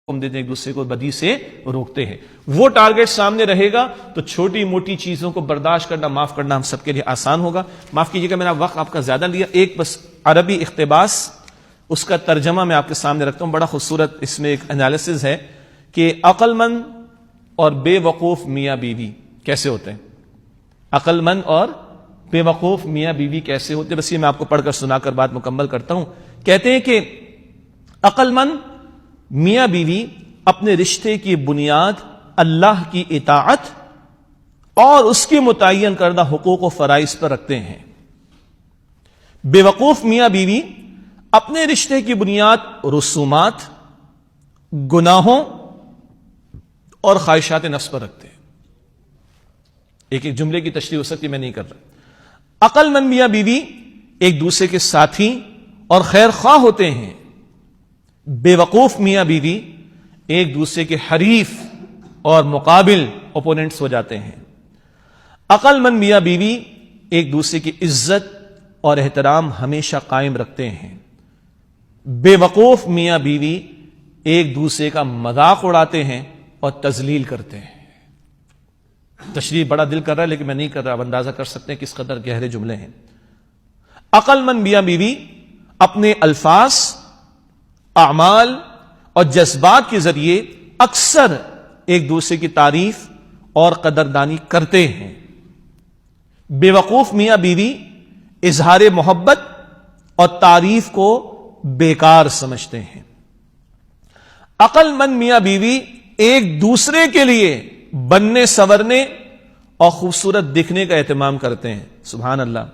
حکم دیتے ہیں، ایک دوسرے کو بدی سے روکتے ہیں. وہ ٹارگٹ سامنے رہے گا تو چھوٹی موٹی چیزوں کو برداشت کرنا، معاف کرنا ہم سب کے لیے آسان ہوگا. معاف کیجیے گا، میں نے وقت آپ کا زیادہ لیا. ایک بس عربی اقتباس، اس کا ترجمہ میں آپ کے سامنے رکھتا ہوں. بڑا خوبصورت اس میں ایک انالیسز ہے کہ عقل مند اور بے وقوف میاں بیوی کیسے ہوتے ہیں. عقل مند اور بے وقوف میاں بیوی کیسے ہوتے ہیں، بس یہ میں آپ کو پڑھ کر سنا کر بات مکمل کرتا ہوں. کہتے ہیں کہ عقل مند میاں بیوی اپنے رشتے کی بنیاد اللہ کی اطاعت اور اس کے متعین کردہ حقوق و فرائض پر رکھتے ہیں. بے وقوف میاں بیوی اپنے رشتے کی بنیاد رسومات، گناہوں اور خواہشات نفس پر رکھتے ہیں. ایک ایک جملے کی تشریح ہو سکتی، میں نہیں کر رہا. عقل مند میاں بیوی ایک دوسرے کے ساتھی اور خیر خواہ ہوتے ہیں. بے وقوف میاں بیوی ایک دوسرے کے حریف اور مقابل اوپوننٹس ہو جاتے ہیں. عقل مند میاں بیوی ایک دوسرے کی عزت اور احترام ہمیشہ قائم رکھتے ہیں. بے وقوف میاں بیوی ایک دوسرے کا مذاق اڑاتے ہیں اور تذلیل کرتے ہیں. تشریح بڑا دل کر رہا ہے لیکن میں نہیں کر رہا، آپ اندازہ کر سکتے ہیں کس قدر گہرے جملے ہیں. عقل مند میاں بیوی اپنے الفاظ، اعمال اور جذبات کے ذریعے اکثر ایک دوسرے کی تعریف اور قدردانی کرتے ہیں. بے وقوف میاں بیوی اظہار محبت اور تعریف کو بیکار سمجھتے ہیں. عقل مند میاں بیوی ایک دوسرے کے لیے بننے، سنورنے اور خوبصورت دکھنے کا اہتمام کرتے ہیں. سبحان اللہ.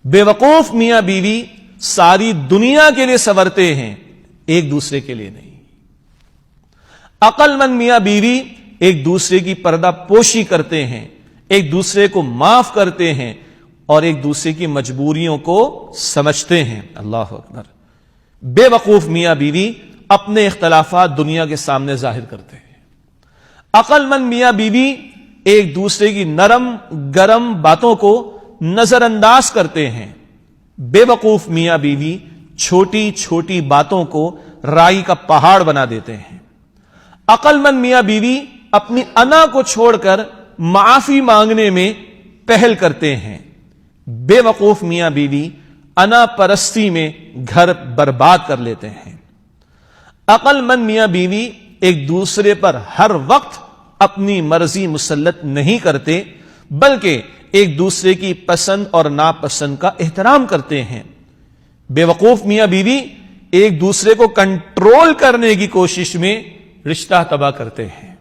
بے وقوف میاں بیوی ساری دنیا کے لیے سنورتے ہیں، ایک دوسرے کے لیے نہیں. عقل مند میاں بیوی ایک دوسرے کی پردہ پوشی کرتے ہیں، ایک دوسرے کو معاف کرتے ہیں اور ایک دوسرے کی مجبوریوں کو سمجھتے ہیں. اللہ اکبر. بے وقوف میاں بیوی اپنے اختلافات دنیا کے سامنے ظاہر کرتے ہیں. عقل مند میاں بیوی ایک دوسرے کی نرم گرم باتوں کو نظر انداز کرتے ہیں. بے وقوف میاں بیوی چھوٹی چھوٹی باتوں کو رائی کا پہاڑ بنا دیتے ہیں. عقل مند میاں بیوی اپنی انا کو چھوڑ کر معافی مانگنے میں پہل کرتے ہیں. بے وقوف میاں بیوی انا پرستی میں گھر برباد کر لیتے ہیں. عقل مند میاں بیوی ایک دوسرے پر ہر وقت اپنی مرضی مسلط نہیں کرتے بلکہ ایک دوسرے کی پسند اور ناپسند کا احترام کرتے ہیں. بے وقوف میاں بیوی ایک دوسرے کو کنٹرول کرنے کی کوشش میں رشتہ تباہ کرتے ہیں.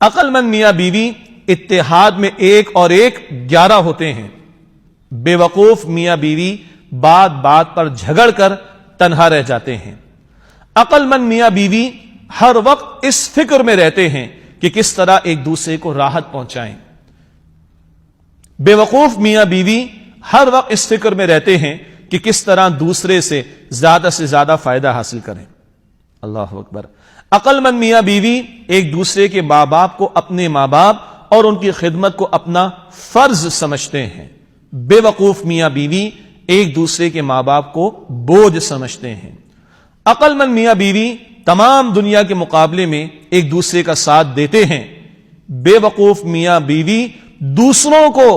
عقل مند میاں بیوی اتحاد میں ایک اور ایک 11 ہوتے ہیں. بے وقوف میاں بیوی بات بات پر جھگڑ کر تنہا رہ جاتے ہیں. عقل مند میاں بیوی ہر وقت اس فکر میں رہتے ہیں کہ کس طرح ایک دوسرے کو راحت پہنچائیں. بے وقوف میاں بیوی ہر وقت اس فکر میں رہتے ہیں کہ کس طرح دوسرے سے زیادہ فائدہ حاصل کریں. اللہ اکبر. عقل مند میاں بیوی ایک دوسرے کے ماں باپ کو اپنے ماں باپ اور ان کی خدمت کو اپنا فرض سمجھتے ہیں. بے وقوف میاں بیوی ایک دوسرے کے ماں باپ کو بوجھ سمجھتے ہیں. عقل مند میاں بیوی تمام دنیا کے مقابلے میں ایک دوسرے کا ساتھ دیتے ہیں. بے وقوف میاں بیوی دوسروں کو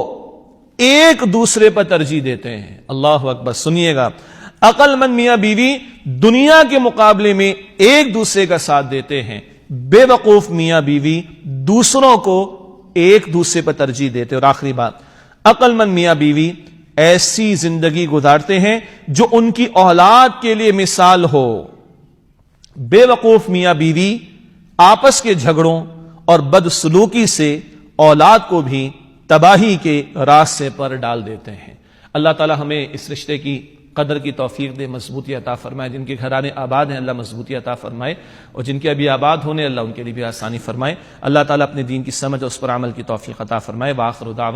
ایک دوسرے پر ترجیح دیتے ہیں. اللہ اکبر. سنیے گا. عقل مند میاں بیوی دنیا کے مقابلے میں ایک دوسرے کا ساتھ دیتے ہیں. بے وقوف میاں بیوی دوسروں کو ایک دوسرے پر ترجیح دیتے. اور آخری بات، عقل مند میاں بیوی ایسی زندگی گزارتے ہیں جو ان کی اولاد کے لیے مثال ہو. بے وقوف میاں بیوی آپس کے جھگڑوں اور بدسلوکی سے اولاد کو بھی تباہی کے راستے پر ڈال دیتے ہیں. اللہ تعالی ہمیں اس رشتے کی قدر کی توفیق دے، مضبوطی عطا فرمائے. جن کے گھرانے آباد ہیں اللہ مضبوطی عطا فرمائے، اور جن کے ابھی آباد ہونے اللہ ان کے لیے بھی آسانی فرمائے. اللہ تعالی اپنے دین کی سمجھ اور اس پر عمل کی توفیق عطا فرمائے. وآخر دعوانا